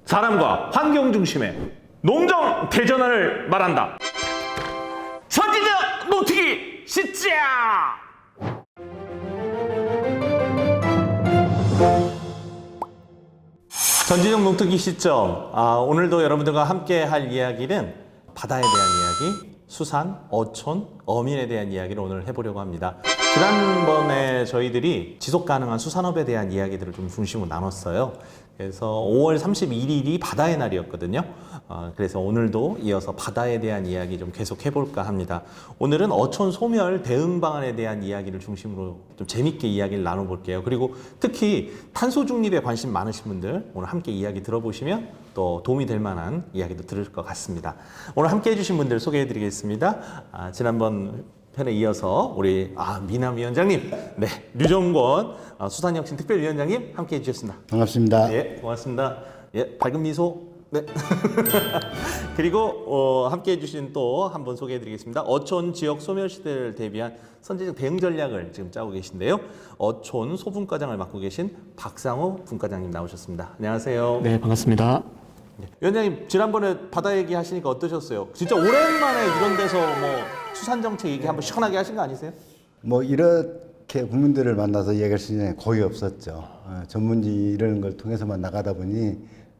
사람과 환경 중심의 농정 대전환을 말한다. 선진적 노트기 시작! 전지적 농특기 시점. 오늘도 여러분들과 함께 할 이야기는 바다에 대한 이야기, 수산, 어촌, 어민에 대한 이야기를 오늘 해보려고 합니다. 지난번에 저희들이 지속 가능한 수산업에 대한 이야기들을 좀 중심으로 나눴어요. 그래서 5월 31일이 바다의 날이었거든요. 그래서 오늘도 이어서 바다에 대한 이야기 좀 계속 해볼까 합니다. 오늘은 어촌 소멸 대응 방안에 대한 이야기를 중심으로 좀 재밌게 이야기를 나눠볼게요. 그리고 특히 탄소 중립에 관심 많으신 분들 오늘 함께 이야기 들어보시면 또 도움이 될 만한 이야기도 들을 것 같습니다. 오늘 함께 해주신 분들 소개해드리겠습니다. 지난번 편에 이어서 우리 미남 위원장님, 네, 류정권 수산혁신 특별위원장님 함께 해주셨습니다. 반갑습니다. 예, 고맙습니다. 예, 밝은 미소. 네. 그리고 함께 해주신 또 한 분 소개해드리겠습니다. 어촌 지역 소멸 시대를 대비한 선제적 대응 전략을 지금 짜고 계신데요. 어촌 소분과장을 맡고 계신 박상호 분과장님 나오셨습니다. 안녕하세요. 네, 반갑습니다. 네. 위원장님, 지난번에 바다 얘기 하시니까 어떠셨어요? 진짜 오랜만에 이런 데서 수산 정책 얘기 한번 시원하게 하신 거 아니세요? 이렇게 국민들을 만나서 얘기할 수 있는 거의 없었죠. 전문지 이런 걸 통해서만 나가다 보니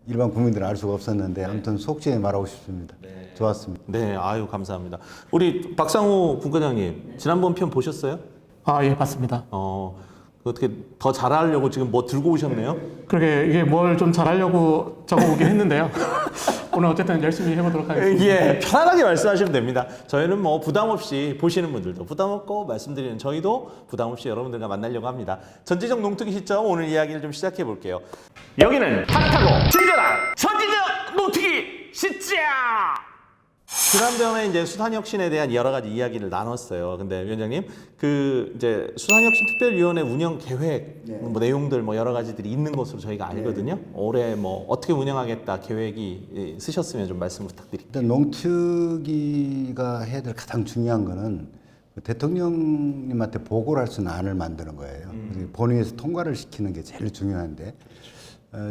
일반 국민들은 알 수가 없었는데 아무튼 속 시원히 말하고 싶습니다. 좋았습니다. 네, 아유 감사합니다. 우리 박상호 분과장님, 지난번 편 보셨어요? 예, 봤습니다. 어떻게 더 잘하려고 지금 뭐 들고 오셨네요? 그러게 이게 뭘 좀 잘하려고 적어보긴 했는데요. 오늘 어쨌든 열심히 해보도록 하겠습니다. 예, 편안하게 말씀하시면 됩니다. 저희는 부담 없이 보시는 분들도 부담 없고 말씀드리는 저희도 부담 없이 여러분들과 만나려고 합니다. 전지적 농특기 시점 오늘 이야기를 좀 시작해 볼게요. 여기는 핫하고 친절한 전지적 농특기 시점! 지난번에 이제 수산혁신에 대한 여러 가지 이야기를 나눴어요. 근데 위원장님, 이제 수산혁신 특별위원회 운영 계획 내용들 여러 가지들이 있는 것으로 저희가 알거든요. 올해 어떻게 운영하겠다 계획이 쓰셨으면 좀 말씀 부탁드립니다. 일단 농특위가 해야 될 가장 중요한 거는 대통령님한테 보고를 할 수 있는 안을 만드는 거예요. 본회의에서 통과를 시키는 게 제일 중요한데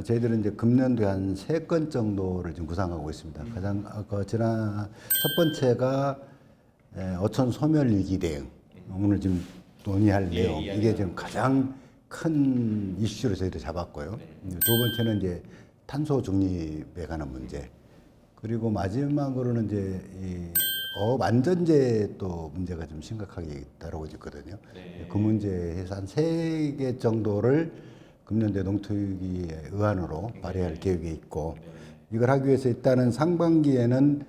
저희들은 이제 금년도에 한 3건 정도를 지금 구상하고 있습니다. 가장 지난 첫 번째가 어촌 소멸 위기 대응. 오늘 지금 논의할 내용. 이게 지금 가장 큰 이슈로 저희들 잡았고요. 두 번째는 이제 탄소 중립에 관한 문제. 그리고 마지막으로는 이제 이 어업 안전제 또 문제가 좀 심각하게 다루고 있거든요. 그 문제에서 한 3개 정도를 금년도에 농특위의 의안으로 발의할 계획이 있고 이걸 하기 위해서 일단은 상반기에는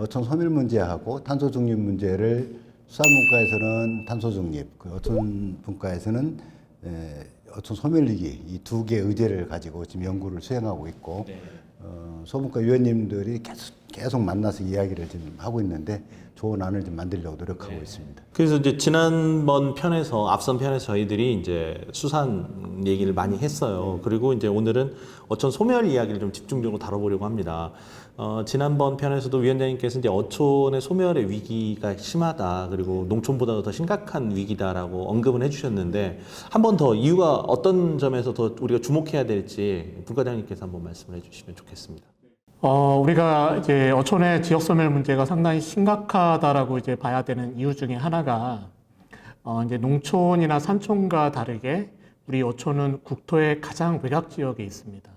어촌 소멸 문제하고 탄소 중립 문제를 수산분과에서는 탄소 중립, 어촌 분과에서는 어촌 소멸 위기 이 두 개의 의제를 가지고 지금 연구를 수행하고 있고 소분과 위원님들이 계속 만나서 이야기를 지금 하고 있는데 좋은 안을 좀 만들려고 노력하고 있습니다. 그래서 이제 지난번 편에서 앞선 편에서 저희들이 이제 수산 얘기를 많이 했어요. 그리고 이제 오늘은 어촌 소멸 이야기를 좀 집중적으로 다뤄보려고 합니다. 지난번 편에서도 위원장님께서 이제 어촌의 소멸의 위기가 심하다, 그리고 농촌보다도 더 심각한 위기다라고 언급은 해주셨는데 한 번 더 이유가 어떤 점에서 더 우리가 주목해야 될지 분과장님께서 한번 말씀을 해주시면 좋겠습니다. 우리가 이제 어촌의 지역 소멸 문제가 상당히 심각하다라고 이제 봐야 되는 이유 중에 하나가 이제 농촌이나 산촌과 다르게 우리 어촌은 국토의 가장 외곽 지역에 있습니다.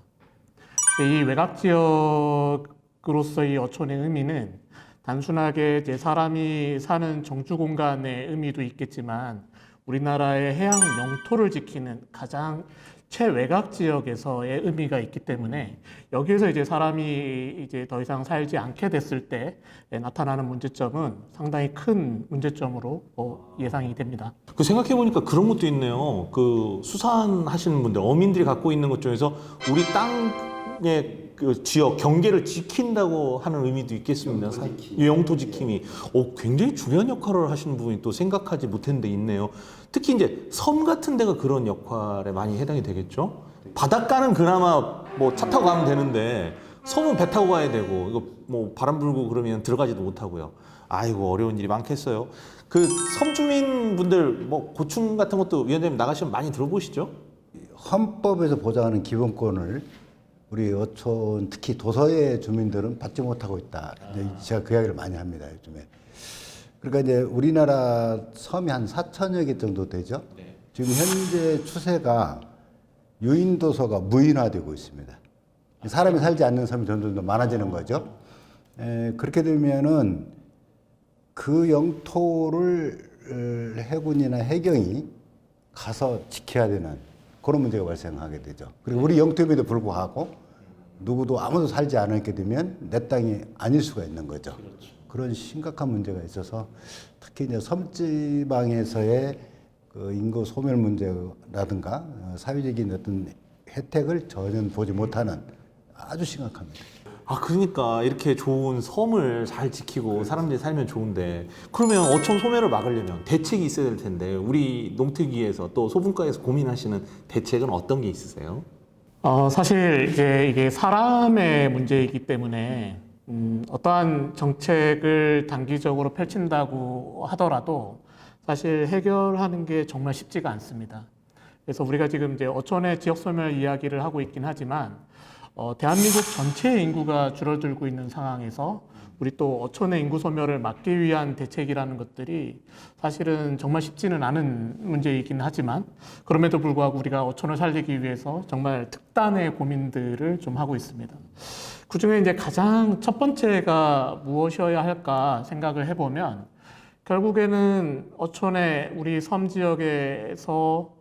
이 외곽 지역으로서의 어촌의 의미는 단순하게 이제 사람이 사는 정주 공간의 의미도 있겠지만 우리나라의 해양 영토를 지키는 가장 최외곽 지역에서의 의미가 있기 때문에 여기에서 이제 사람이 이제 더 이상 살지 않게 됐을 때 나타나는 문제점은 상당히 큰 문제점으로 예상이 됩니다. 생각해보니까 그런 것도 있네요. 수산하시는 분들, 어민들이 갖고 있는 것 중에서 우리 땅의 지역, 경계를 지킨다고 하는 의미도 있겠습니다. 영토 지킴이. 굉장히 중요한 역할을 하시는 부분이 또 생각하지 못한 데 있네요. 특히 이제 섬 같은 데가 그런 역할에 많이 해당이 되겠죠. 바닷가는 그나마 차 타고 가면 되는데 섬은 배 타고 가야 되고 이거 바람 불고 그러면 들어가지도 못하고요. 아이고 어려운 일이 많겠어요. 섬 주민분들 고충 같은 것도 위원장님 나가시면 많이 들어보시죠? 헌법에서 보장하는 기본권을 우리 어촌 특히 도서의 주민들은 받지 못하고 있다. 이제 제가 그 이야기를 많이 합니다, 요즘에. 그러니까 이제 우리나라 섬이 한 4천여 개 정도 되죠. 지금 현재 추세가 유인도서가 무인화되고 있습니다. 사람이 살지 않는 섬이 점점 더 많아지는 거죠. 그렇게 되면은 그 영토를 해군이나 해경이 가서 지켜야 되는 그런 문제가 발생하게 되죠. 그리고 우리 영토임에도 불구하고 누구도 아무도 살지 않게 되면 내 땅이 아닐 수가 있는 거죠. 그런 심각한 문제가 있어서 특히 이제 섬지방에서의 그 인구 소멸 문제라든가 사회적인 어떤 혜택을 전혀 보지 못하는 아주 심각합니다. 아, 그러니까 이렇게 좋은 섬을 잘 지키고 사람들이 살면 좋은데, 그러면 어촌 소멸을 막으려면 대책이 있어야 될 텐데, 우리 농특위에서 또 소분과에서 고민하시는 대책은 어떤 게 있으세요? 사실 이제 이게 사람의 문제이기 때문에 어떠한 정책을 단기적으로 펼친다고 하더라도 사실 해결하는 게 정말 쉽지가 않습니다. 그래서 우리가 지금 이제 어촌의 지역 소멸 이야기를 하고 있긴 하지만 대한민국 전체의 인구가 줄어들고 있는 상황에서 우리 또 어촌의 인구 소멸을 막기 위한 대책이라는 것들이 사실은 정말 쉽지는 않은 문제이긴 하지만 그럼에도 불구하고 우리가 어촌을 살리기 위해서 정말 특단의 고민들을 좀 하고 있습니다. 그중에 이제 가장 첫 번째가 무엇이어야 할까 생각을 해보면 결국에는 어촌의 우리 섬 지역에서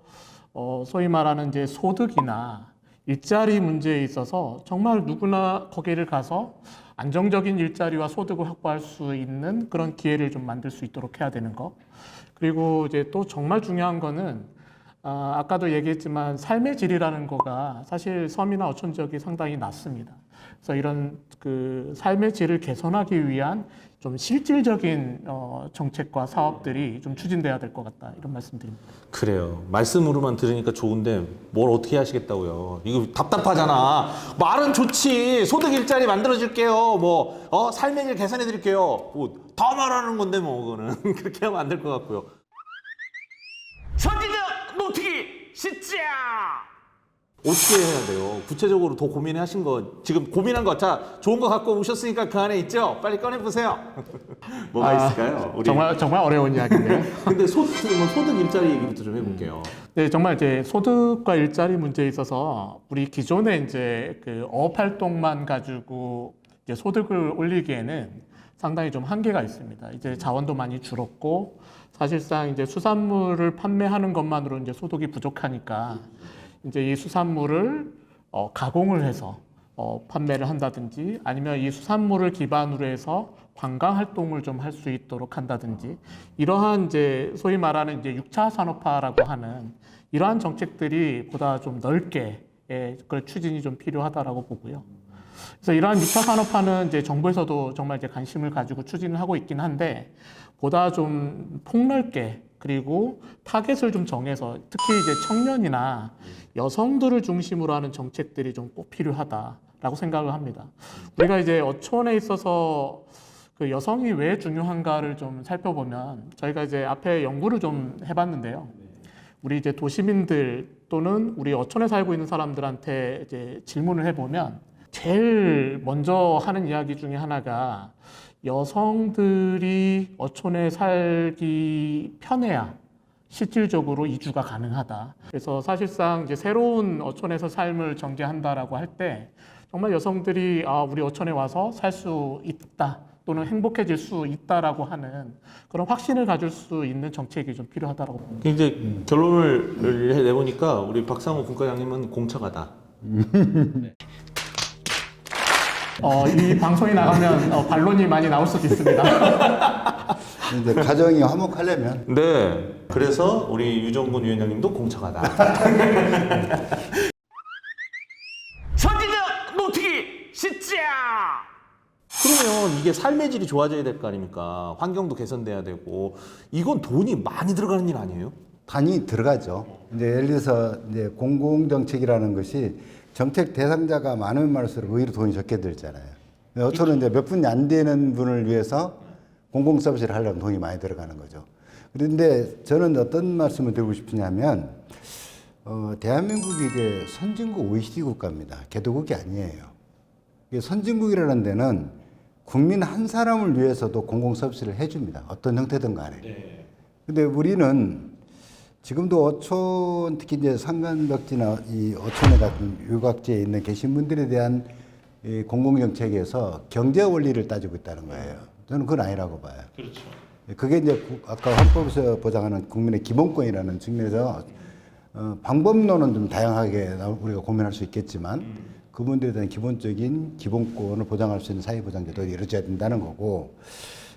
소위 말하는 이제 소득이나 일자리 문제에 있어서 정말 누구나 거기를 가서 안정적인 일자리와 소득을 확보할 수 있는 그런 기회를 좀 만들 수 있도록 해야 되는 거. 그리고 이제 또 정말 중요한 거는 아까도 얘기했지만 삶의 질이라는 거가 사실 섬이나 어촌 지역이 상당히 낮습니다. 그래서 이런 그 삶의 질을 개선하기 위한 좀 실질적인 정책과 사업들이 좀 추진돼야 될 것 같다 이런 말씀드립니다. 그래요. 말씀으로만 들으니까 좋은데 뭘 어떻게 하시겠다고요? 이거 답답하잖아. 말은 좋지. 소득 일자리 만들어줄게요. 삶의 질 개선해드릴게요. 더 말하는 건데 그거는 그렇게 하면 안 될 것 같고요. 선진적 노트기 시작. 어떻게 해야 돼요? 구체적으로 더 고민하신 거 지금 고민한 거 자 좋은 거 갖고 오셨으니까 그 안에 있죠? 빨리 꺼내 보세요. 뭐가 있을까요? 우리. 정말 어려운 이야기인데요. 근데 소득 일자리 얘기부터 좀 해볼게요. 네, 정말 이제 소득과 일자리 문제에 있어서 우리 기존에 이제 그 어업 활동만 가지고 이제 소득을 올리기에는 상당히 좀 한계가 있습니다. 이제 자원도 많이 줄었고 사실상 이제 수산물을 판매하는 것만으로 이제 소득이 부족하니까 이제 이 수산물을 가공을 해서 판매를 한다든지 아니면 이 수산물을 기반으로 해서 관광 활동을 좀 할 수 있도록 한다든지 이러한 이제 소위 말하는 이제 6차 산업화라고 하는 이러한 정책들이 보다 좀 넓게 그런 추진이 좀 필요하다라고 보고요. 그래서 이러한 6차 산업화는 이제 정부에서도 정말 이제 관심을 가지고 추진을 하고 있긴 한데 보다 좀 폭넓게 그리고 타겟을 좀 정해서 특히 이제 청년이나 여성들을 중심으로 하는 정책들이 좀 꼭 필요하다라고 생각을 합니다. 우리가 이제 어촌에 있어서 그 여성이 왜 중요한가를 좀 살펴보면 저희가 이제 앞에 연구를 좀 해봤는데요. 우리 이제 도시민들 또는 우리 어촌에 살고 있는 사람들한테 이제 질문을 해보면 제일 먼저 하는 이야기 중에 하나가 여성들이 어촌에 살기 편해야 실질적으로 이주가 가능하다. 그래서 사실상 이제 새로운 어촌에서 삶을 전개한다라고 할 때 정말 여성들이 우리 어촌에 와서 살 수 있다 또는 행복해질 수 있다라고 하는 그런 확신을 가질 수 있는 정책이 좀 필요하다라고 봅니다. 이제 결론을 내보니까 우리 박상호 분과장님은 공처가다. 이 방송이 나가면 반론이 많이 나올 수도 있습니다. 이제 가정이 화목하려면 네. 그래서 우리 유정군 위원장님도 공처가다. 선진적 노트기 시작. 그러면 이게 삶의 질이 좋아져야 될 거 아닙니까? 환경도 개선돼야 되고 이건 돈이 많이 들어가는 일 아니에요? 단위 들어가죠. 이제 예를 들어서 이제 공공정책이라는 것이 정책 대상자가 많으면 많을수록 의외로 돈이 적게 들잖아요. 어촌은 이제 몇 분이 안 되는 분을 위해서 공공 서비스를 하려면 돈이 많이 들어가는 거죠. 그런데 저는 어떤 말씀을 드리고 싶으냐면 대한민국이 이제 선진국 OECD 국가입니다. 개도국이 아니에요. 이게 선진국이라는 데는 국민 한 사람을 위해서도 공공 서비스를 해줍니다. 어떤 형태든 간에. 근데 우리는 지금도 어촌, 특히 이제 산간벽지나 이 어촌에 같은 유각지에 있는 계신 분들에 대한 이 공공정책에서 경제 원리를 따지고 있다는 거예요. 저는 그건 아니라고 봐요. 그렇죠. 그게 이제 아까 헌법에서 보장하는 국민의 기본권이라는 측면에서 방법론은 좀 다양하게 우리가 고민할 수 있겠지만 그분들에 대한 기본적인 기본권을 보장할 수 있는 사회보장제도가 이루어져야 된다는 거고,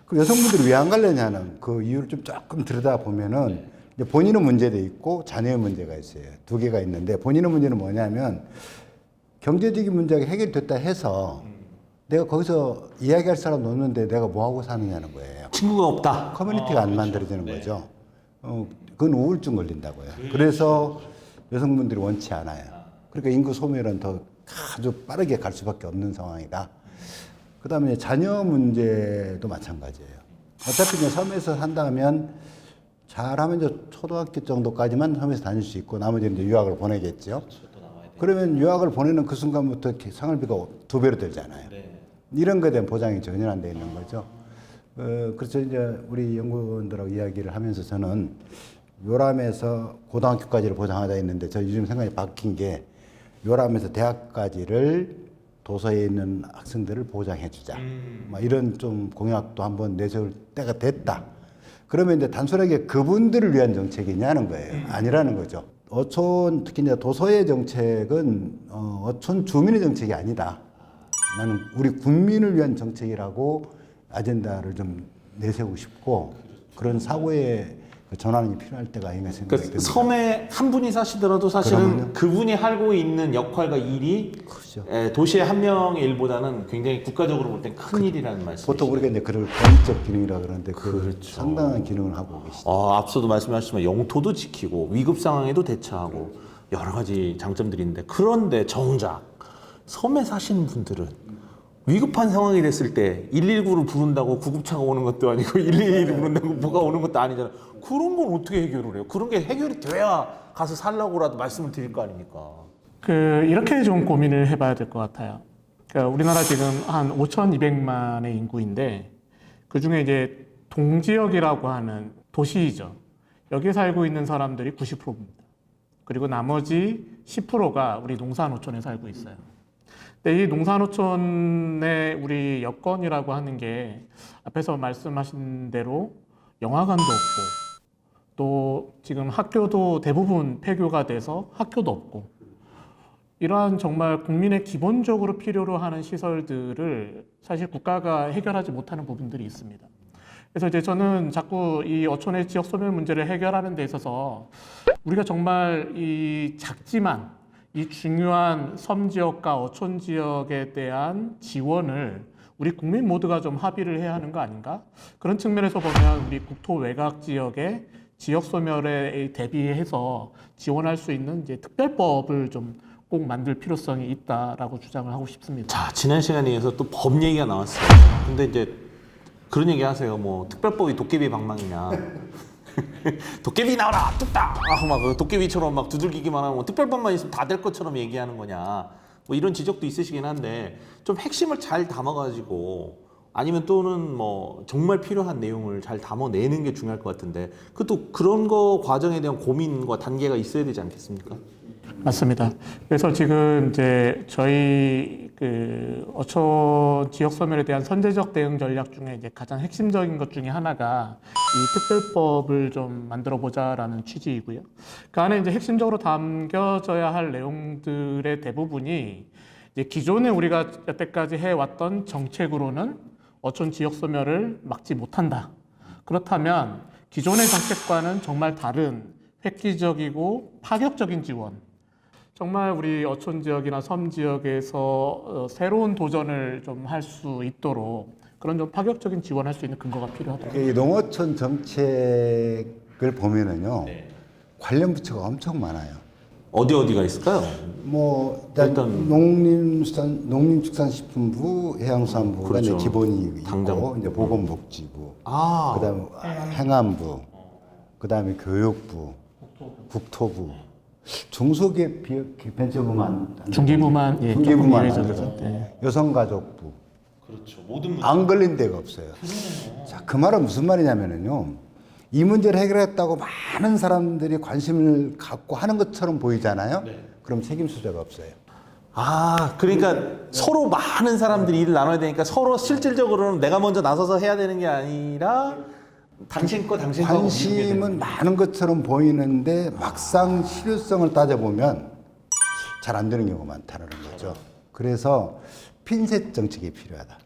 그 여성분들이 왜 안 갈래냐는 그 이유를 좀 조금 들여다 보면은 이제 본인의 문제도 있고 자녀의 문제가 있어요. 두 개가 있는데 본인의 문제는 뭐냐면 경제적인 문제가 해결됐다 해서 내가 거기서 이야기할 사람 없는데 내가 뭐 하고 사느냐는 거예요. 친구가 없다. 커뮤니티가 안 만들어지는 거죠. 그건 우울증 걸린다고요. 그래서 여성분들이 원치 않아요. 그러니까 인구 소멸은 더 아주 빠르게 갈 수밖에 없는 상황이다. 그 다음에 자녀 문제도 마찬가지예요. 어차피 이제 섬에서 산다면 잘하면 이제 초등학교 정도까지만 섬에서 다닐 수 있고 나머지는 이제 유학을 보내겠죠. 그러면 유학을 보내는 그 순간부터 생활비가 2배로 들잖아요. 이런 거에 대한 보장이 전혀 안 돼 있는 거죠. 그래서 이제 우리 연구원들하고 이야기를 하면서 저는 요람에서 고등학교까지를 보장하자 했는데 저 요즘 생각이 바뀐 게 요람에서 대학까지를 도서에 있는 학생들을 보장해주자. 막 이런 좀 공약도 한번 내세울 때가 됐다. 그러면 이제 단순하게 그분들을 위한 정책이냐는 거예요. 아니라는 거죠. 어촌, 특히 이제 도서의 정책은 어촌 주민의 정책이 아니다. 나는 우리 국민을 위한 정책이라고 아젠다를 좀 내세우고 싶고 그런 사고의 전환이 필요할 때가 아닌가 생각이 듭니다. 섬에 한 분이 사시더라도 사실은 그러면요? 그분이 하고 있는 역할과 일이 그렇죠. 도시의 한 명의 일보다는 굉장히 국가적으로 볼 땐 큰 일이라는 말씀이시죠. 보통 우리가 이제 그걸 공익적 기능이라 그러는데 그 그렇죠. 상당한 기능을 하고 계시죠. 앞서도 말씀하셨지만 영토도 지키고 위급 상황에도 대처하고 여러 가지 장점들이 있는데, 그런데 정작 섬에 사시는 분들은 위급한 상황이 됐을 때 119를 부른다고 구급차가 오는 것도 아니고 112를 부른다고 뭐가 오는 것도 아니잖아요. 그런 건 어떻게 해결을 해요? 그런 게 해결이 돼야 가서 살라고라도 말씀을 드릴 거 아닙니까? 이렇게 좀 고민을 해봐야 될 것 같아요. 그러니까 우리나라 지금 한 5,200만의 인구인데 그 중에 이제 동지역이라고 하는 도시이죠. 여기에 살고 있는 사람들이 90%입니다. 그리고 나머지 10%가 우리 농사노촌에 살고 있어요. 근데 이 농사노촌의 우리 여건이라고 하는 게 앞에서 말씀하신 대로 영화관도 없고 또 지금 학교도 대부분 폐교가 돼서 학교도 없고 이러한 정말 국민의 기본적으로 필요로 하는 시설들을 사실 국가가 해결하지 못하는 부분들이 있습니다. 그래서 이제 저는 자꾸 이 어촌의 지역 소멸 문제를 해결하는 데 있어서 우리가 정말 이 작지만 이 중요한 섬 지역과 어촌 지역에 대한 지원을 우리 국민 모두가 좀 합의를 해야 하는 거 아닌가? 그런 측면에서 보면 우리 국토 외곽 지역의 지역 소멸에 대비해서 지원할 수 있는 이제 특별법을 좀 꼭 만들 필요성이 있다라고 주장을 하고 싶습니다. 자, 지난 시간에 이어서 또 법 얘기가 나왔어요. 근데 이제 그런 얘기 하세요. 뭐 특별법이 도깨비 방망이냐. 도깨비 나와라 뚝딱 막 도깨비처럼 막 두들기기만 하면 특별법만 있으면 다 될 것처럼 얘기하는 거냐, 뭐 이런 지적도 있으시긴 한데 좀 핵심을 잘 담아가지고 아니면 또는 뭐 정말 필요한 내용을 잘 담아내는 게 중요할 것 같은데, 그것도 그런 거 과정에 대한 고민과 단계가 있어야 되지 않겠습니까? 맞습니다. 그래서 지금 이제 저희 어촌 지역 소멸에 대한 선제적 대응 전략 중에 이제 가장 핵심적인 것 중에 하나가 이 특별법을 좀 만들어 보자라는 취지이고요. 그 안에 이제 핵심적으로 담겨져야 할 내용들의 대부분이 이제 기존에 우리가 여태까지 해왔던 정책으로는 어촌 지역 소멸을 막지 못한다. 그렇다면 기존의 정책과는 정말 다른 획기적이고 파격적인 지원, 정말 우리 어촌 지역이나 섬 지역에서 새로운 도전을 좀 할 수 있도록 그런 좀 파격적인 지원할 수 있는 근거가 필요하다. 이 농어촌 정책을 보면은요, 관련 부처가 엄청 많아요. 어디가 있을까요? 뭐 일단 농림축산식품부, 해양수산부가 그렇죠. 이제 기본이 있고, 당장. 이제 보건복지부, 아, 그다음에 행안부, 그다음에 교육부, 국토부, 중소기업 벤처부만 중기부만 예, 중기부만 조금 안 예외적이죠. 되죠. 예. 여성가족부 그렇죠. 모든 안 걸린 데가 없어요. 자, 그 말은 무슨 말이냐면요. 이 문제를 해결했다고 많은 사람들이 관심을 갖고 하는 것처럼 보이잖아요. 그럼 책임 소재가 없어요. 아, 그러니까 서로 많은 사람들이 일을 나눠야 되니까 서로 실질적으로는 내가 먼저 나서서 해야 되는 게 아니라 당신 거 당신 거 관심은 많은 것처럼 보이는데 막상 실효성을 따져보면 잘 안 되는 경우가 많다는 거죠. 그래서 핀셋 정책이 필요하다.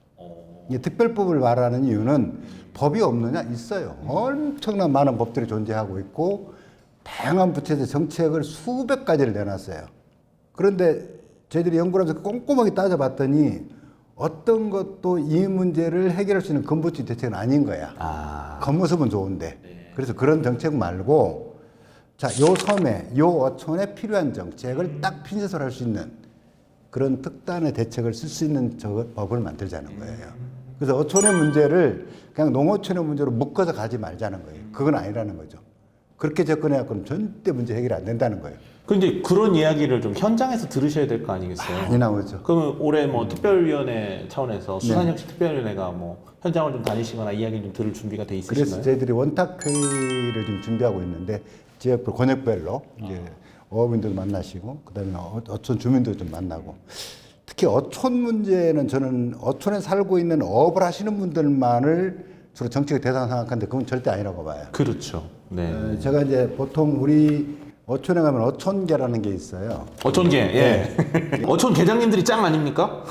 이 특별법을 말하는 이유는 법이 없느냐? 있어요. 엄청난 많은 법들이 존재하고 있고 다양한 부처에서 정책을 수백 가지를 내놨어요. 그런데 저희들이 연구를 하면서 꼼꼼하게 따져봤더니 어떤 것도 이 문제를 해결할 수 있는 근본적인 대책은 아닌 거야. 겉모습은 좋은데. 그래서 그런 정책 말고 자, 요 섬에, 요 어촌에 필요한 정책을 딱 핀셋으로 할 수 있는 그런 특단의 대책을 쓸 수 있는 법을 만들자는 거예요. 그래서 어촌의 문제를 그냥 농어촌의 문제로 묶어서 가지 말자는 거예요. 그건 아니라는 거죠. 그렇게 접근해갖고는 절대 문제 해결이 안 된다는 거예요. 근데 그런 이야기를 좀 현장에서 들으셔야 될 거 아니겠어요? 많이 나오죠. 그러면 올해 뭐 특별위원회 차원에서 수산혁신 특별위원회가 뭐 현장을 좀 다니시거나 이야기를 좀 들을 준비가 돼 있으신가요? 그래서 저희들이 원탁회의를 지금 준비하고 있는데 지역별 권역별로 이제 어업인들도 만나시고 그다음에 어촌 주민도 좀 만나고 특히 어촌 문제는 저는 어촌에 살고 있는 어업을 하시는 분들만을 주로 정책의 대상 생각하는데 그건 절대 아니라고 봐요. 그렇죠. 네. 제가 이제 보통 우리 어촌에 가면 어촌계라는 게 있어요. 어촌계, 예. 어촌 계장님들이 짱 아닙니까?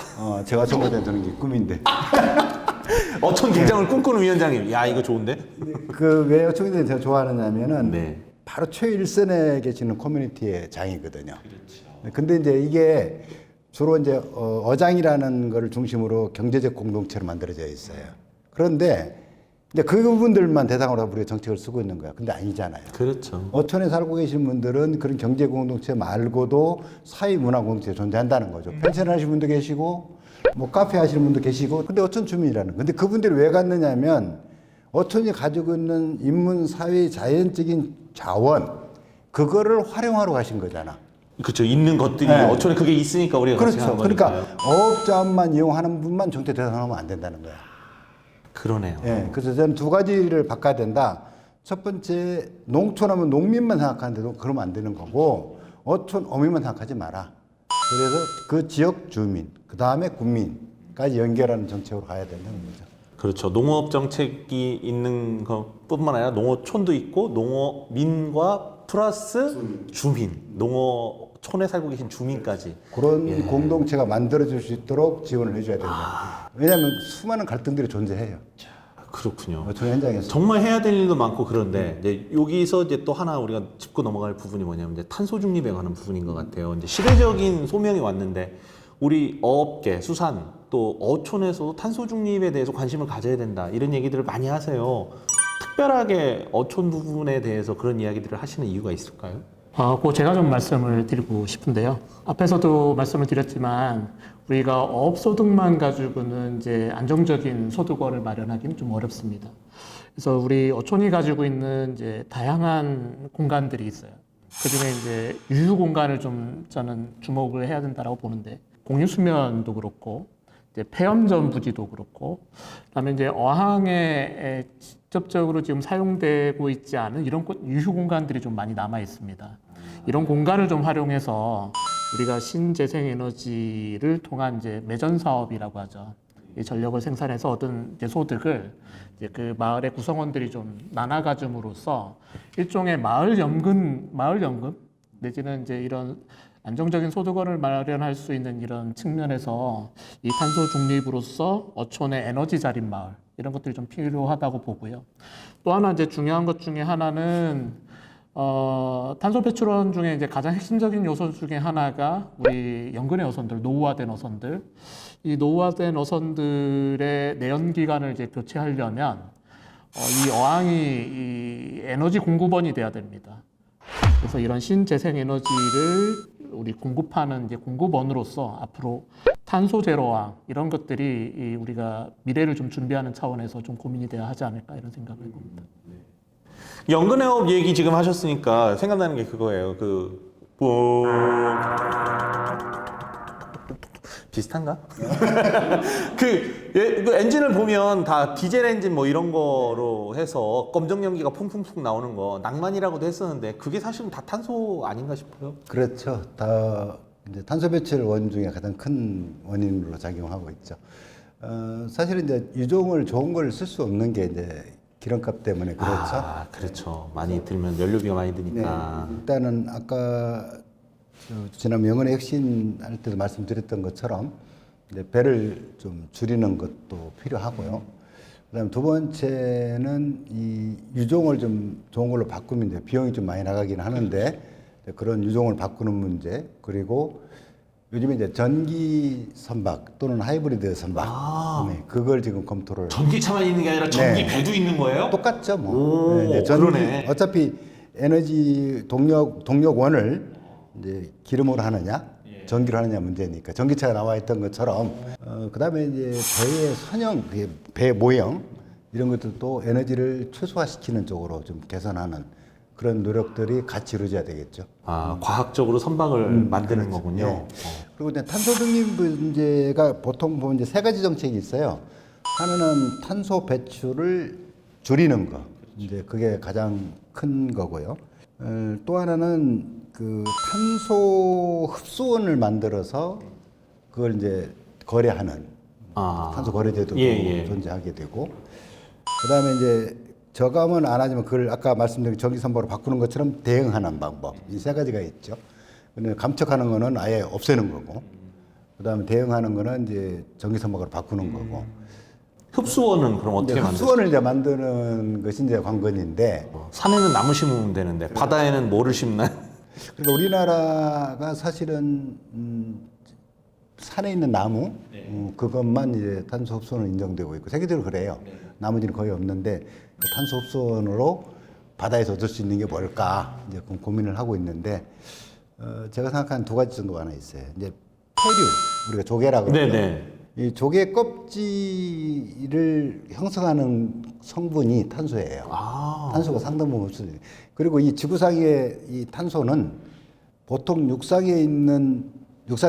제가 전부터 드는 게 꿈인데. 어촌 계장을 꿈꾸는 위원장님. 야, 이거 좋은데? 그 왜 어촌계를 제가 좋아하느냐면은 네. 바로 최일선에 계시는 커뮤니티의 장이거든요. 그렇죠. 근데 이제 이게 주로 이제 어장이라는 거를 중심으로 경제적 공동체로 만들어져 있어요. 그런데 이제 그 부분들만 대상으로 우리가 정책을 쓰고 있는 거야. 근데 아니잖아요. 그렇죠. 어촌에 살고 계신 분들은 그런 경제 공동체 말고도 사회 문화 공동체가 존재한다는 거죠. 펜션 하시는 분도 계시고 뭐 카페 하시는 분도 계시고 근데 어촌 주민이라는. 근데 그분들이 왜 갔느냐면 어촌이 가지고 있는 인문 사회 자연적인 자원 그거를 활용하러 가신 거잖아. 그렇죠. 있는 것들이 네. 어촌에 그게 있으니까 우리가 같이 그렇죠. 가는 거니까요. 그러니까 어업자원만 이용하는 분만 정책 대상하면 안 된다는 거야. 그러네요. 예. 그래서 저는 두 가지를 바꿔야 된다. 첫 번째 농촌하면 농민만 생각하는데도 그러면 안 되는 거고 어촌 어민만 생각하지 마라. 그래서 그 지역 주민, 그 다음에 국민까지 연결하는 정책으로 가야 된다는 거죠. 그렇죠. 농업 정책이 있는 것뿐만 아니라 농어촌도 있고 농어민과 플러스 주민, 농어촌에 살고 계신 주민까지. 그런 공동체가 만들어질 수 있도록 지원을 해줘야 된다. 왜냐하면 수많은 갈등들이 존재해요. 그렇군요. 어촌 현장에서. 정말 해야 될 일도 많고 그런데 이제 여기서 이제 또 하나 우리가 짚고 넘어갈 부분이 뭐냐면 이제 탄소 중립에 관한 부분인 것 같아요. 이제 시대적인 소명이 왔는데 우리 어업계, 수산 또 어촌에서도 탄소 중립에 대해서 관심을 가져야 된다 이런 얘기들을 많이 하세요. 특별하게 어촌 부분에 대해서 그런 이야기들을 하시는 이유가 있을까요? 그거 제가 좀 말씀을 드리고 싶은데요. 앞에서도 말씀을 드렸지만 우리가 어업소득만 가지고는 이제 안정적인 소득원을 마련하기는 좀 어렵습니다. 그래서 우리 어촌이 가지고 있는 이제 다양한 공간들이 있어요. 그중에 이제 유휴 공간을 좀 저는 주목을 해야 된다고 보는데 공유수면도 그렇고 이제 폐염전 부지도 그렇고 그다음에 이제 어항에 직접적으로 지금 사용되고 있지 않은 이런 유휴 공간들이 좀 많이 남아 있습니다. 이런 공간을 좀 활용해서 우리가 신재생 에너지를 통한 이제 매전 사업이라고 하죠. 이 전력을 생산해서 얻은 이제 소득을 이제 그 마을의 구성원들이 좀 나눠 가짐으로써 일종의 마을 연금 내지는 이제 이런 안정적인 소득원을 마련할 수 있는 이런 측면에서 이 탄소 중립으로서 어촌의 에너지 자립 마을 이런 것들이 좀 필요하다고 보고요. 또 하나 이제 중요한 것 중에 하나는 탄소 배출원 중에 이제 가장 핵심적인 요소 중에 하나가 우리 연근의 어선들, 노후화된 어선들. 이 노후화된 어선들의 내연 기관을 이제 교체하려면 이 어항이 이 에너지 공급원이 돼야 됩니다. 그래서 이런 신재생 에너지를 우리 공급하는 이제 공급원으로서 앞으로 탄소 제로화 이런 것들이 우리가 미래를 좀 준비하는 차원에서 좀 고민이 돼야 하지 않을까 이런 생각을 해봅니다. 연근해업 얘기 지금 하셨으니까 생각나는 게 그거예요. 그 뿡. 비슷한가? 그 엔진을 보면 다 디젤 엔진 뭐 이런 거로 해서 검정 연기가 풍풍풍 나오는 거 낭만이라고도 했었는데 그게 사실은 다 탄소 아닌가 싶어요. 그렇죠. 다 이제 탄소 배출 원 중에 가장 큰 원인으로 작용하고 있죠. 사실은 이제 유종을 좋은 걸 쓸 수 없는 게 이제 기름값 때문에 그렇죠. 아, 그렇죠. 많이 들면 연료비가 많이 드니까. 네, 일단은 아까 지난 명언의 혁신 할 때도 말씀드렸던 것처럼 이제 배를 좀 줄이는 것도 필요하고요. 그다음 두 번째는 이 유종을 좀 좋은 걸로 바꾸면 이제 비용이 좀 많이 나가긴 하는데 그런 유종을 바꾸는 문제 그리고 요즘에 이제 전기 선박 또는 하이브리드 선박 네, 그걸 지금 검토를 전기차만 있는 게 아니라 전기 네. 배도 있는 거예요? 똑같죠 뭐. 오, 네, 그러네. 어차피 에너지 동력원을 이제 기름으로 하느냐, 전기로 하느냐 문제니까 전기차가 나와 있던 것처럼 그다음에 이제 배의 선형, 배 모형 이런 것들도 에너지를 최소화시키는 쪽으로 좀 개선하는 그런 노력들이 같이 이루어져야 되겠죠. 아, 과학적으로 선박을 만드는 거군요. 네. 그리고 이제 탄소 중립 문제가 보통 보면 이제 세 가지 정책이 있어요. 하나는 탄소 배출을 줄이는 거, 이제 그게 가장 큰 거고요. 또 하나는 그 탄소 흡수원을 만들어서 그걸 이제 거래하는 탄소 거래제도도 존재하게 되고, 그다음에 이제 저감은 안 하지만 그걸 아까 말씀드린 전기 선박으로 바꾸는 것처럼 대응하는 방법 이 세 가지가 있죠. 근데 감척하는 거는 아예 없애는 거고, 그다음에 대응하는 거는 이제 전기 선박으로 바꾸는 거고. 흡수원은 그럼 어떻게 만들어요? 흡수원을 이제 만드는 것이 이제 관건인데, 산에는 나무 심으면 되는데 바다에는 뭐를 심나요? 그러니까 우리나라가 사실은 산에 있는 나무 그것만 이제 탄소 흡수원으로 인정되고 있고 세계적으로 그래요. 나머지는 거의 없는데 그 탄소 흡수원으로 바다에서 얻을 수 있는 게 뭘까 이제 고민을 하고 있는데 제가 생각하는 두 가지 정도가 하나 있어요. 이제 폐류 우리가 조개라고 그러죠. 네네. 이 조개 껍질을 형성하는 성분이 탄소예요. 아, 탄소가 상당 부분 흡수돼요. 그리고 이 지구상의 이 탄소는 보통 육상이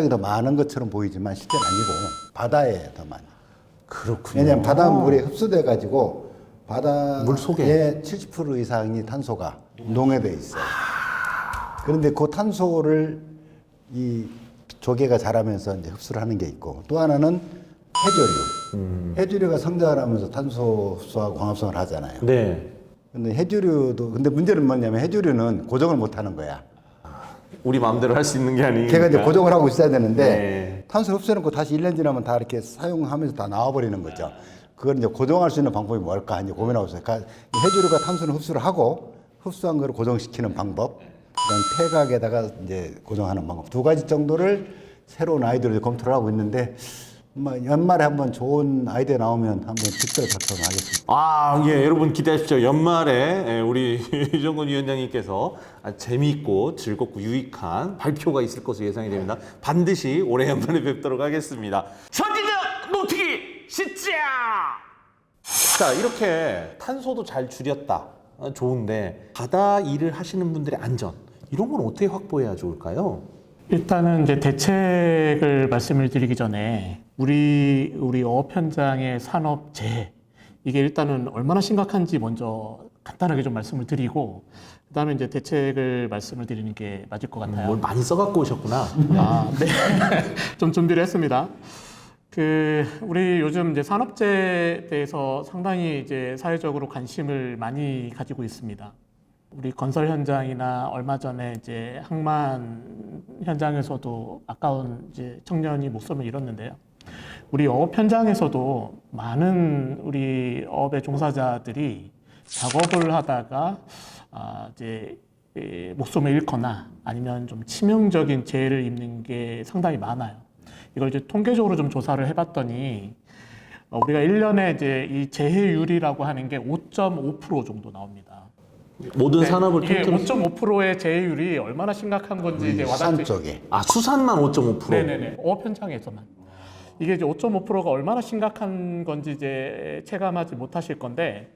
더 많은 것처럼 보이지만 실제는 아니고 바다에 더 많아요. 그렇군요. 왜냐하면 바닷물에 흡수돼 가지고 바다 물 속에? 의 70% 이상이 탄소가 농해돼 있어요. 그런데 그 탄소를 이 조개가 자라면서 이제 흡수를 하는 게 있고, 또 하나는 해조류. 해조류가 성장을 하면서 탄소 흡수하고 광합성을 하잖아요. 네. 근데 해조류도 근데 문제는 뭐냐면 해조류는 고정을 못 하는 거야. 우리 마음대로 할 수 있는 게 아니니까. 걔가 이제 고정을 하고 있어야 되는데 네. 탄소 흡수해놓고 다시 1년 지나면 다 이렇게 사용하면서 다 나와버리는 거죠. 그걸 이제 고정할 수 있는 방법이 뭘까 이제 고민하고 있어요. 그러니까 이 해조류가 탄소를 흡수를 하고 흡수한 거를 고정시키는 방법, 그다음 폐각에다가 이제 고정하는 방법 두 가지 정도를 새로운 아이디어를 검토를 하고 있는데 연말에 한번 좋은 아이디어 나오면 한번 직접 작성하겠습니다. 아, 예, 여러분 기대하십시오. 연말에 우리 이정근 위원장님께서 재미있고 즐겁고 유익한 발표가 있을 것으로 예상이 됩니다. 반드시 올해 연말에 뵙도록 하겠습니다. 선진적 노트기 시작! 자, 이렇게 탄소도 잘 줄였다. 좋은데 바다 일을 하시는 분들의 안전 이런 건 어떻게 확보해야 좋을까요? 일단은 이제 대책을 말씀을 드리기 전에 우리 어업 현장의 산업 재해 이게 일단은 얼마나 심각한지 먼저 간단하게 좀 말씀을 드리고 그다음에 이제 대책을 말씀을 드리는 게 맞을 것 같아요. 뭘 많이 써갖고 오셨구나. 아, 네. 좀 준비를 했습니다. 우리 요즘 이제 산업재해에 대해서 상당히 이제 사회적으로 관심을 많이 가지고 있습니다. 우리 건설 현장이나 얼마 전에 이제 항만 현장에서도 아까운 이제 청년이 목숨을 잃었는데요. 우리 어업 현장에서도 많은 우리 어업의 종사자들이 작업을 하다가 이제 목숨을 잃거나 아니면 좀 치명적인 재해를 입는 게 상당히 많아요. 이걸 이제 통계적으로 좀 조사를 해봤더니 우리가 1년에 이제 이 재해율이라고 하는 게 5.5% 정도 나옵니다. 모든 산업을 이게 통틀어서 5.5%의 재해율이 얼마나 심각한 건지 이제 수산 와닿지. 쪽에 수산만 5.5%. 네네네. 어업 현장에서만. 이게 이제 5.5%가 얼마나 심각한 건지 이제 체감하지 못하실 건데,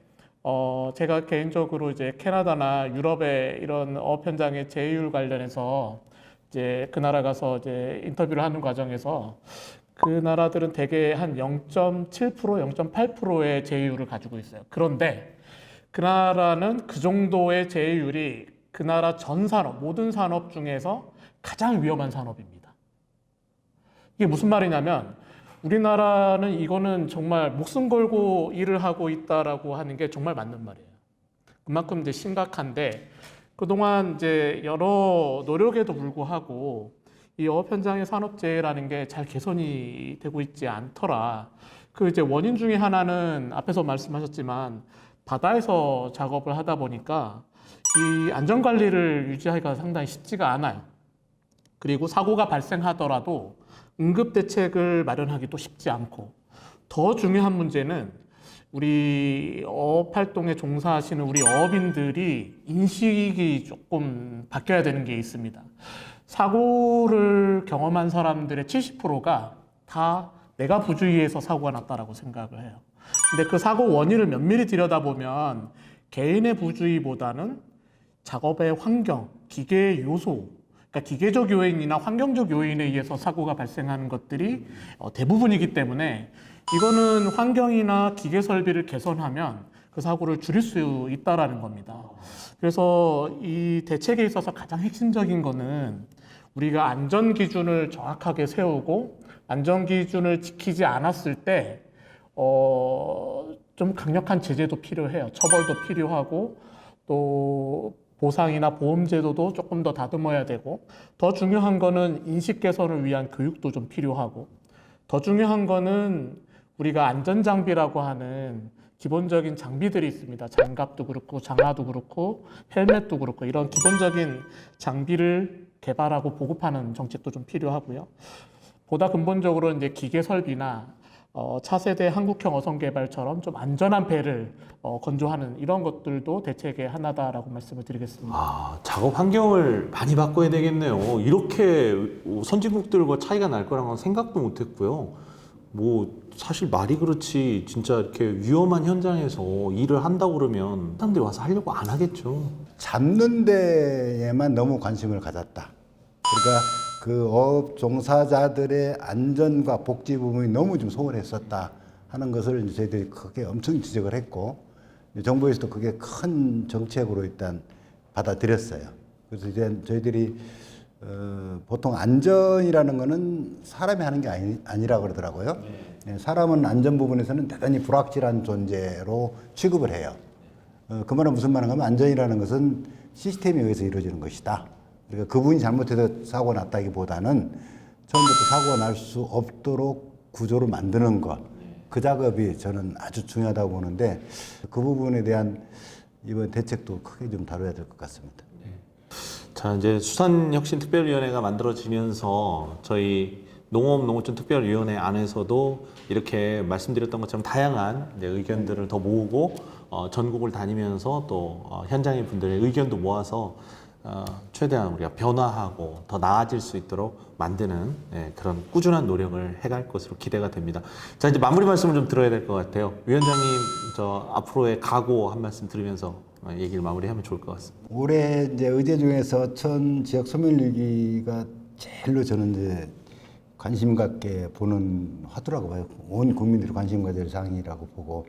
제가 개인적으로 이제 캐나다나 유럽의 이런 어업 현장의 재해율 관련해서 이제 그 나라 가서 이제 인터뷰를 하는 과정에서 그 나라들은 대개 한 0.7%, 0.8%의 제휴율을 가지고 있어요. 그런데 그 나라는 그 정도의 제휴율이 그 나라 전 산업, 모든 산업 중에서 가장 위험한 산업입니다. 이게 무슨 말이냐면 우리나라는 이거는 정말 목숨 걸고 일을 하고 있다라고 하는 게 정말 맞는 말이에요. 그만큼 이제 심각한데 그동안 이제 여러 노력에도 불구하고 이 어업 현장의 산업재해라는 게 잘 개선이 되고 있지 않더라. 그 이제 원인 중에 하나는 앞에서 말씀하셨지만 바다에서 작업을 하다 보니까 이 안전 관리를 유지하기가 상당히 쉽지가 않아요. 그리고 사고가 발생하더라도 응급 대책을 마련하기도 쉽지 않고 더 중요한 문제는 우리 어업 활동에 종사하시는 우리 어업인들이 인식이 조금 바뀌어야 되는 게 있습니다. 사고를 경험한 사람들의 70%가 다 내가 부주의해서 사고가 났다라고 생각을 해요. 근데 그 사고 원인을 면밀히 들여다보면 개인의 부주의보다는 작업의 환경, 기계의 요소, 그러니까 기계적 요인이나 환경적 요인에 의해서 사고가 발생하는 것들이 대부분이기 때문에 이거는 환경이나 기계 설비를 개선하면 그 사고를 줄일 수 있다라는 겁니다. 그래서 이 대책에 있어서 가장 핵심적인 거는 우리가 안전 기준을 정확하게 세우고 안전 기준을 지키지 않았을 때 좀 강력한 제재도 필요해요. 처벌도 필요하고 또 보상이나 보험 제도도 조금 더 다듬어야 되고 더 중요한 거는 인식 개선을 위한 교육도 좀 필요하고 더 중요한 거는 우리가 안전장비라고 하는 기본적인 장비들이 있습니다. 장갑도 그렇고 장화도 그렇고 헬멧도 그렇고 이런 기본적인 장비를 개발하고 보급하는 정책도 좀 필요하고요. 보다 근본적으로 이제 기계 설비나 차세대 한국형 어선 개발처럼 좀 안전한 배를 건조하는 이런 것들도 대책의 하나다라고 말씀을 드리겠습니다. 아, 작업 환경을 많이 바꿔야 되겠네요. 이렇게 선진국들과 차이가 날 거라고는 생각도 못 했고요. 뭐 사실 말이 그렇지 진짜 이렇게 위험한 현장에서 일을 한다고 그러면 사람들이 와서 하려고 안 하겠죠. 잡는 데에만 너무 관심을 가졌다. 그러니까 그 어업 종사자들의 안전과 복지 부분이 너무 좀 소홀했었다 하는 것을 이제 저희들이 크게 엄청 지적을 했고 정부에서도 그게 큰 정책으로 일단 받아들였어요. 그래서 이제 저희들이 보통 안전이라는 거는 사람이 하는 게 아니라고 그러더라고요. 네, 사람은 안전 부분에서는 대단히 불확실한 존재로 취급을 해요. 그 말은 무슨 말인가 하면 안전이라는 것은 시스템에 의해서 이루어지는 것이다. 그러니까 그분이 잘못해서 사고가 났다기보다는 처음부터 사고가 날 수 없도록 구조를 만드는 것, 그 작업이 저는 아주 중요하다고 보는데 그 부분에 대한 이번 대책도 크게 좀 다뤄야 될 것 같습니다. 자, 이제 수산혁신특별위원회가 만들어지면서 저희 농업농어촌특별위원회 안에서도 이렇게 말씀드렸던 것처럼 다양한 이제 의견들을 더 모으고 전국을 다니면서 또 현장의 분들의 의견도 모아서 최대한 우리가 변화하고 더 나아질 수 있도록 만드는 그런 꾸준한 노력을 해갈 것으로 기대가 됩니다. 자, 이제 마무리 말씀을 좀 들어야 될 것 같아요. 위원장님, 저 앞으로의 각오 한 말씀 드리면서 얘기를 마무리하면 좋을 것 같습니다. 올해 이제 의제 중에서 어촌 지역 소멸위기가 제일로 저는 이제 관심 갖게 보는 화두라고 봐요. 온 국민들이 관심 가질 사항이라고 보고,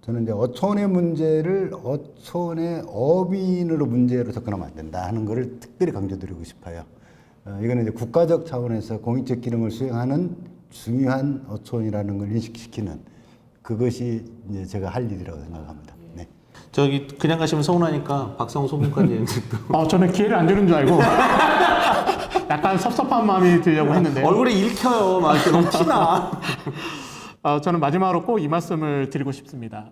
저는 이제 어촌의 문제를 어촌의 어민으로 문제로 접근하면 안 된다 하는 것을 특별히 강조드리고 싶어요. 이거는 이제 국가적 차원에서 공익적 기능을 수행하는 중요한 어촌이라는 걸 인식시키는 그것이 이제 제가 할 일이라고 생각합니다. 네. 저기 그냥 가시면 서운하니까 박성호 소문까지 저는 기회를 안 주는 줄 알고 약간 섭섭한 마음이 들려고 했는데 얼굴에 읽혀요. 막 이렇게 너무 티나. 저는 마지막으로 꼭 이 말씀을 드리고 싶습니다.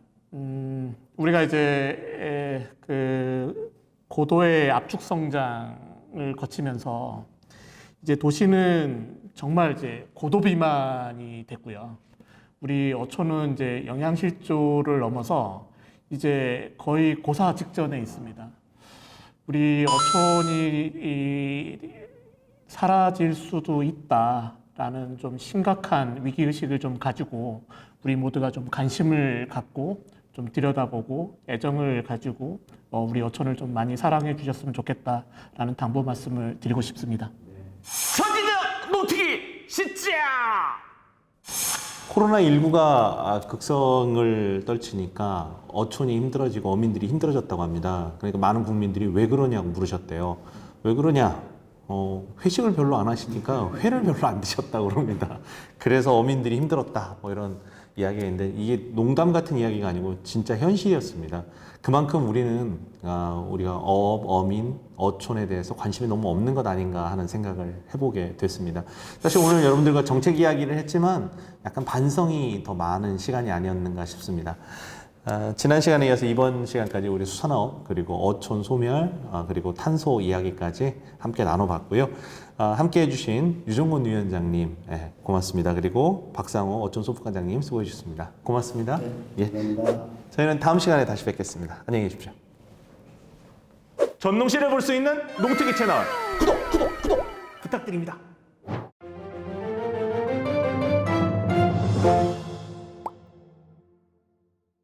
우리가 이제 그 고도의 압축 성장을 거치면서 이제 도시는 정말 이제 고도 비만이 됐고요. 우리 어촌은 이제 영양실조를 넘어서 이제 거의 고사 직전에 있습니다. 우리 어촌이 사라질 수도 있다라는 좀 심각한 위기의식을 좀 가지고 우리 모두가 좀 관심을 갖고 좀 들여다보고 애정을 가지고 우리 어촌을 좀 많이 사랑해 주셨으면 좋겠다라는 당부 말씀을 드리고 싶습니다. 선지자 노트기 시작! 코로나19가 극성을 떨치니까 어촌이 힘들어지고 어민들이 힘들어졌다고 합니다. 그러니까 많은 국민들이 왜 그러냐고 물으셨대요. 왜 그러냐? 회식을 별로 안 하시니까 회를 별로 안 드셨다고 그럽니다. 그래서 어민들이 힘들었다. 뭐 이런 이야기가 있는데 이게 농담 같은 이야기가 아니고 진짜 현실이었습니다. 그만큼 우리는 우리가 어민, 어촌에 대해서 관심이 너무 없는 것 아닌가 하는 생각을 해보게 됐습니다. 사실 오늘 여러분들과 정책 이야기를 했지만 약간 반성이 더 많은 시간이 아니었는가 싶습니다. 지난 시간에 이어서 이번 시간까지 우리 수산업 그리고 어촌 소멸 그리고 탄소 이야기까지 함께 나눠봤고요. 함께 해주신 유정곤 위원장님 고맙습니다. 그리고 박상호 어촌 소프관장님 수고해 주셨습니다. 고맙습니다. 예. 저희는 다음 시간에 다시 뵙겠습니다. 안녕히 계십시오. 전농실에 볼 수 있는 농특이 채널 구독 부탁드립니다.